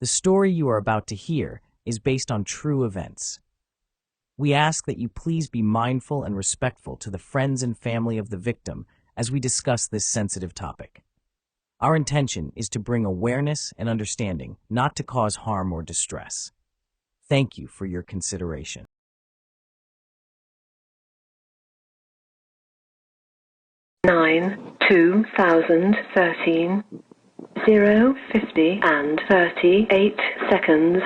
The story you are about to hear is based on true events. We ask that you please be mindful and respectful to the friends and family of the victim as we discuss this sensitive topic. Our intention is to bring awareness and understanding, not to cause harm or distress. Thank you for your consideration. Nine 2013 0:50 and 38 seconds.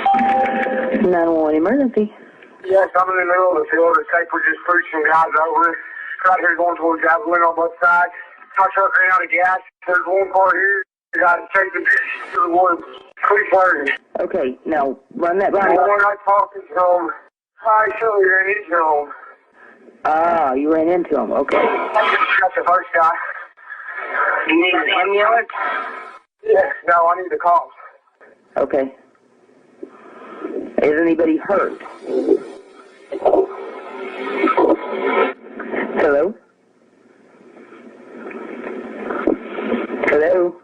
911 emergency. Yes, I'm in the middle of the field. It's like we're just pushing guys over. Right here going towards Javelin on both sides. My truck ran out of gas. There's one car here. You got to take the bitch to the woods. Quick burn. Okay, now run that by me. When I talked to him, I surely ran into him. Ah, you ran into him. Okay. That's the first guy. You need an ambulance? Yes, no, I need the cops. Okay. Is anybody hurt? Hello? Hello?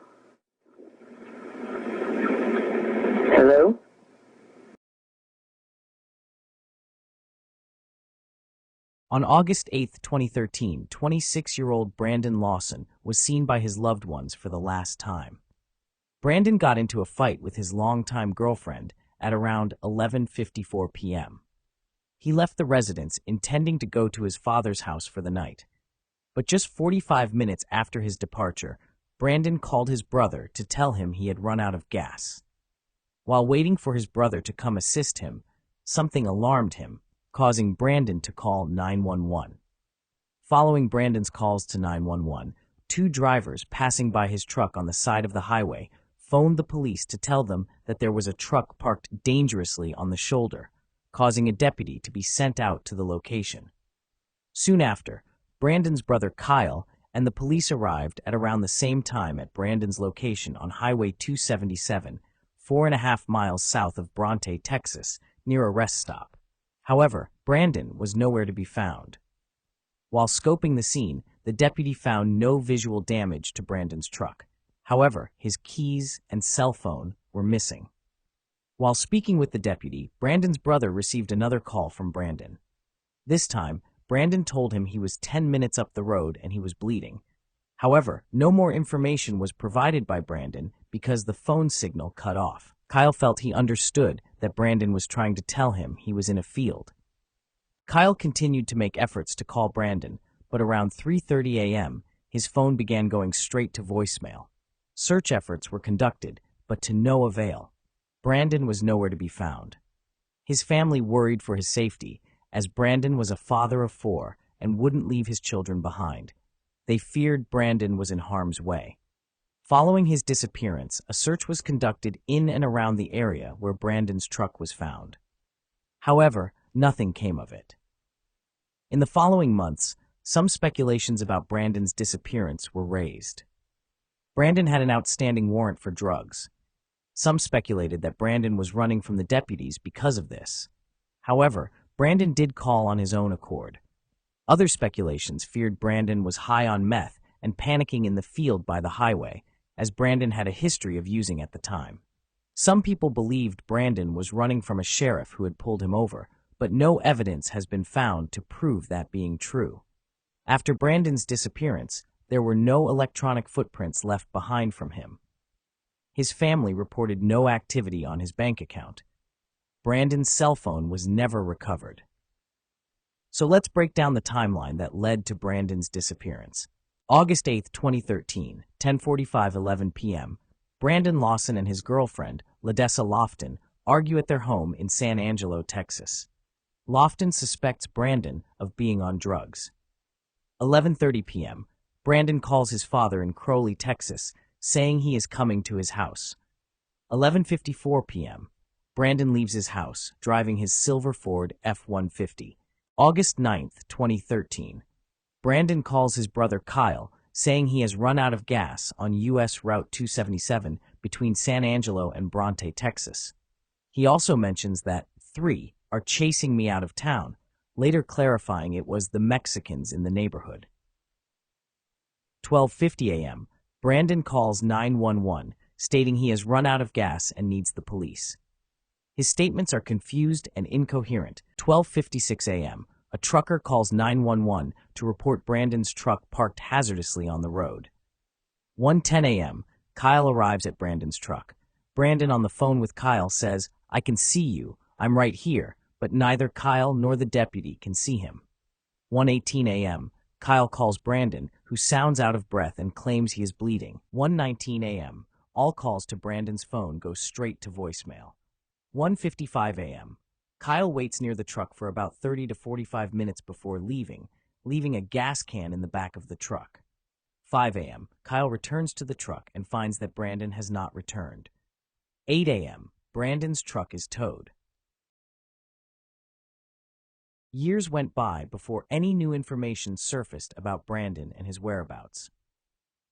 Hello? On August 8, 2013, 26-year-old Brandon Lawson was seen by his loved ones for the last time. Brandon got into a fight with his longtime girlfriend at around 11:54 p.m. He left the residence intending to go to his father's house for the night. But just 45 minutes after his departure, Brandon called his brother to tell him he had run out of gas. While waiting for his brother to come assist him, something alarmed him, causing Brandon to call 911. Following Brandon's calls to 911, two drivers passing by his truck on the side of the highway phoned the police to tell them that there was a truck parked dangerously on the shoulder, causing a deputy to be sent out to the location. Soon after, Brandon's brother Kyle and the police arrived at around the same time at Brandon's location on Highway 277, 4.5 miles south of Bronte, Texas, near a rest stop. However, Brandon was nowhere to be found. While scoping the scene, the deputy found no visual damage to Brandon's truck. However, his keys and cell phone were missing. While speaking with the deputy, Brandon's brother received another call from Brandon. This time, Brandon told him he was 10 minutes up the road and he was bleeding. However, no more information was provided by Brandon because the phone signal cut off. Kyle felt he understood that Brandon was trying to tell him he was in a field. Kyle continued to make efforts to call Brandon, but around 3:30 a.m., his phone began going straight to voicemail. Search efforts were conducted, but to no avail. Brandon was nowhere to be found. His family worried for his safety, as Brandon was a father of 4 and wouldn't leave his children behind. They feared Brandon was in harm's way. Following his disappearance, a search was conducted in and around the area where Brandon's truck was found. However, nothing came of it. In the following months, some speculations about Brandon's disappearance were raised. Brandon had an outstanding warrant for drugs. Some speculated that Brandon was running from the deputies because of this. However, Brandon did call on his own accord. Other speculations feared Brandon was high on meth and panicking in the field by the highway, as Brandon had a history of using at the time. Some people believed Brandon was running from a sheriff who had pulled him over, but no evidence has been found to prove that being true. After Brandon's disappearance, there were no electronic footprints left behind from him. His family reported no activity on his bank account. Brandon's cell phone was never recovered. So let's break down the timeline that led to Brandon's disappearance. August 8, 2013, 10:45-11 p.m., Brandon Lawson and his girlfriend, Ladessa Lofton, argue at their home in San Angelo, Texas. Lofton suspects Brandon of being on drugs. 11:30 p.m., Brandon calls his father in Crowley, Texas, saying he is coming to his house. 11:54 p.m., Brandon leaves his house, driving his silver Ford F-150. August 9, 2013, Brandon calls his brother Kyle, saying he has run out of gas on U.S. Route 277 between San Angelo and Bronte, Texas. He also mentions that 3 are chasing me out of town, later clarifying it was the Mexicans in the neighborhood. 12:50 a.m., Brandon calls 911, stating he has run out of gas and needs the police. His statements are confused and incoherent. 12:56 a.m., a trucker calls 911 to report Brandon's truck parked hazardously on the road. 1:10 a.m., Kyle arrives at Brandon's truck. Brandon on the phone with Kyle says, "I can see you, I'm right here," but neither Kyle nor the deputy can see him. 1:18 a.m., Kyle calls Brandon, who sounds out of breath and claims he is bleeding. 1:19 a.m., all calls to Brandon's phone go straight to voicemail. 1:55 a.m., Kyle waits near the truck for about 30 to 45 minutes before leaving a gas can in the back of the truck. 5 a.m., Kyle returns to the truck and finds that Brandon has not returned. 8 a.m., Brandon's truck is towed. Years went by before any new information surfaced about Brandon and his whereabouts.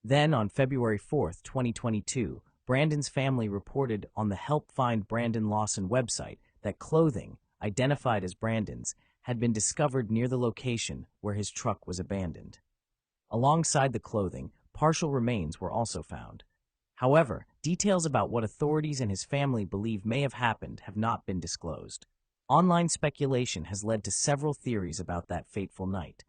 Then, on February 4, 2022, Brandon's family reported on the Help Find Brandon Lawson website that clothing, identified as Brandon's, had been discovered near the location where his truck was abandoned. Alongside the clothing, partial remains were also found. However, details about what authorities and his family believe may have happened have not been disclosed. Online speculation has led to several theories about that fateful night,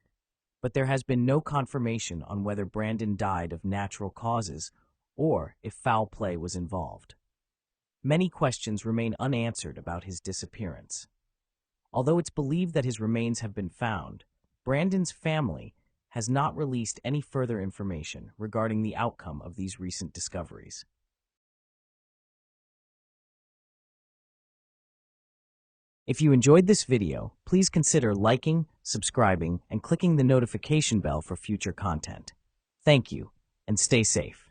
but there has been no confirmation on whether Brandon died of natural causes or if foul play was involved. Many questions remain unanswered about his disappearance. Although it's believed that his remains have been found, Brandon's family has not released any further information regarding the outcome of these recent discoveries. If you enjoyed this video, please consider liking, subscribing, and clicking the notification bell for future content. Thank you, and stay safe.